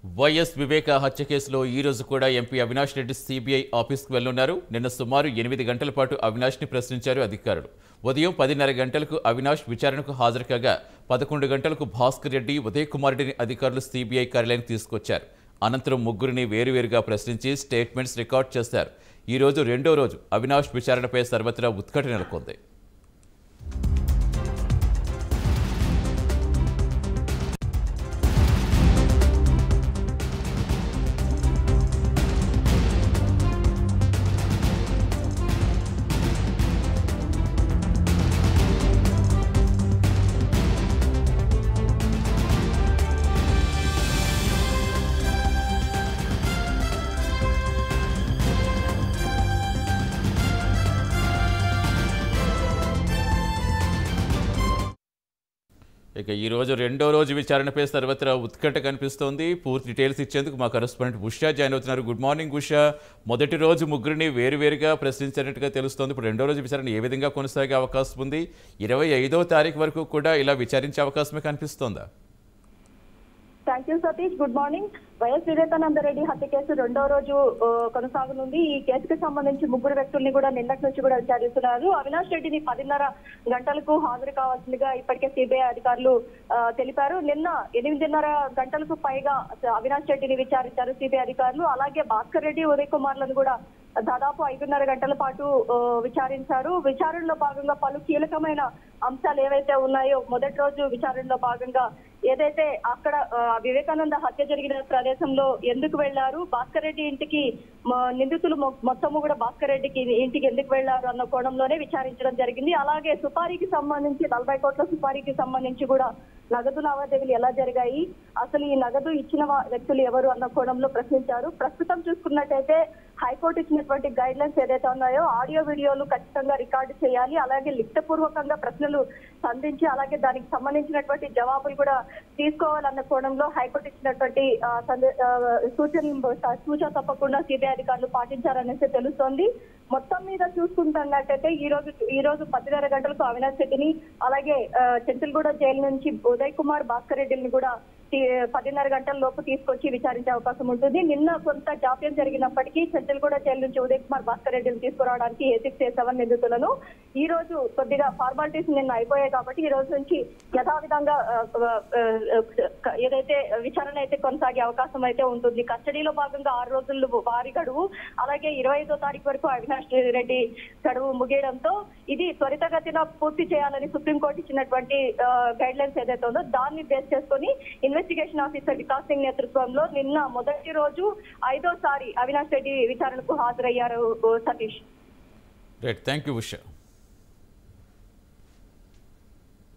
YS వివేక హత్య కేసులో ఈ రోజు కూడా ఎంపీ అవినాష్ రెడ్డి సిబిఐ ఆఫీస్కు వెళ్లున్నారు. నిన్న సుమారు 8 గంటల పాటు అవినాష్ని ప్రశ్నించారు అధికారులు. ఉదయం 10:30 గంటలకు అవినాష్ విచారణకు హాజరు కాగా 11 గంటలకు భాస్కర్ రెడ్డి, ఉదయ్ కుమార్ రెడ్డిని అధికారులు సిబిఐ కార్యాలయానికి తీసుకొచ్చారు. అనంతరం ముగ్గురిని వేరువేరుగా ప్రశ్నించి స్టేట్మెంట్స్ రికార్డ్ చేశారు. ఈ రోజు రెండో రోజు అవినాష్ విచారణపై సర్వత్రా ఉత్కంఠ నెలకొంది. ఇక ఈ రోజు రెండో రోజు విచారణపై సర్వత్రా ఉత్కంఠ కనిపిస్తోంది. పూర్తి డీటెయిల్స్ ఇచ్చేందుకు మా కరెస్పాండెంట్ ఉషా జాయిన్ అవుతున్నారు. Good morning Usha. మొదటి రోజు ముగ్గురిని వేరువేరుగా ప్రశ్నించినట్టుగా తెలుస్తోంది. ఇప్పుడు రెండో రోజు విచారణ ఏ విధంగా కొనసాగే అవకాశం ఉంది? 25వ తారీఖు వరకు కూడా ఇలా విచారించే అవకాశమే కనిపిస్తోందా? Thank you Satish. Good morning. YS Vivekananda Reddy హత్య కేసు రెండో రోజు కొనసాగనుంది. ఈ కేసుకు సంబంధించి ముగ్గురు వ్యక్తుల్ని కూడా నిన్నటి నుంచి కూడా విచారిస్తున్నారు. అవినాష్ రెడ్డిని 10:30 గంటలకు హాజరు కావాల్సిందిగా ఇప్పటికే సిబిఐ అధికారులు తెలిపారు. నిన్న 8:30 గంటలకు పైగా అవినాష్ రెడ్డిని విచారించారు సిబిఐ అధికారులు. అలాగే భాస్కర్ రెడ్డి, ఉదయ్ కుమార్లను కూడా దాదాపు 5:30 గంటల పాటు విచారించారు. విచారణలో భాగంగా పలు కీలకమైన అంశాలు ఏవైతే ఉన్నాయో మొదటి రోజు విచారణలో భాగంగా ఏదైతే అక్కడ వివేకానంద హత్య జరిగిన ప్రదేశంలో ఎందుకు వెళ్లారు, భాస్కర్ రెడ్డి ఇంటికి నిందితులు మొత్తము కూడా భాస్కర్ రెడ్డికి ఇంటికి ఎందుకు వెళ్లారు అన్న కోణంలోనే విచారించడం జరిగింది. అలాగే సుపారీకి సంబంధించి 40 కోట్ల సుపారీకి సంబంధించి కూడా నగదు లావాదేవీలు ఎలా జరిగాయి, అసలు ఈ నగదు ఇచ్చిన వ్యక్తులు ఎవరు అన్న కోణంలో ప్రశ్నించారు. ప్రస్తుతం చూసుకున్నట్టయితే హైకోర్టు ఇచ్చినటువంటి గైడ్ లైన్స్ ఏదైతే ఉన్నాయో ఆడియో వీడియోలు ఖచ్చితంగా రికార్డు చేయాలి, అలాగే లిఖితపూర్వకంగా ప్రశ్నలు సంధించి అలాగే దానికి సంబంధించినటువంటి జవాబులు కూడా తీసుకోవాలన్న కోణంలో హైకోర్టు ఇచ్చినటువంటి సూచన తప్పకుండా సిబిఐ అధికారులు పాటించారనేసి తెలుస్తోంది. మొత్తం మీద చూసుకుంటున్నట్టయితే ఈ రోజు 10:30 గంటలకు అవినాష్ రెడ్డిని అలాగే చెంచులగూడ జైలు నుంచి ఉదయ్ కుమార్, భాస్కర్ రెడ్డిని కూడా 10:30 గంటల లోపు తీసుకొచ్చి విచారించే అవకాశం ఉంటుంది. నిన్న కొంత జాప్యం జరిగినప్పటికీ చెంచులగూడ జైలు నుంచి ఉదయ్ కుమార్, భాస్కర్ రెడ్డిని తీసుకురావడానికి A6, A7 నిందితులను ఈ రోజు కొద్దిగా ఫార్మాలిటీస్ నిన్న అయిపోయాయి కాబట్టి ఈ రోజు నుంచి యథావిధంగా ఏదైతే విచారణ అయితే కొనసాగే అవకాశం అయితే ఉంటుంది. కస్టడీలో భాగంగా 6 రోజులు వారి గడువు, అలాగే 25వ తారీఖు వరకు అవినాష్ రెడ్డి గడువు ముగియడంతో ఇది త్వరితగతిన పూర్తి చేయాలని సుప్రీంకోర్టు ఇచ్చినటువంటి గైడ్ లైన్స్ ఏదైతే ఉందో దాన్ని బేస్ చేసుకుని ఇన్వెస్టిగేషన్ ఆఫీసర్ వికాస్ సింగ్ నేతృత్వంలో నిన్న మొదటి రోజు 5వ సారి అవినాష్ రెడ్డి విచారణకు హాజరయ్యారు సతీష్. Thank you Usha.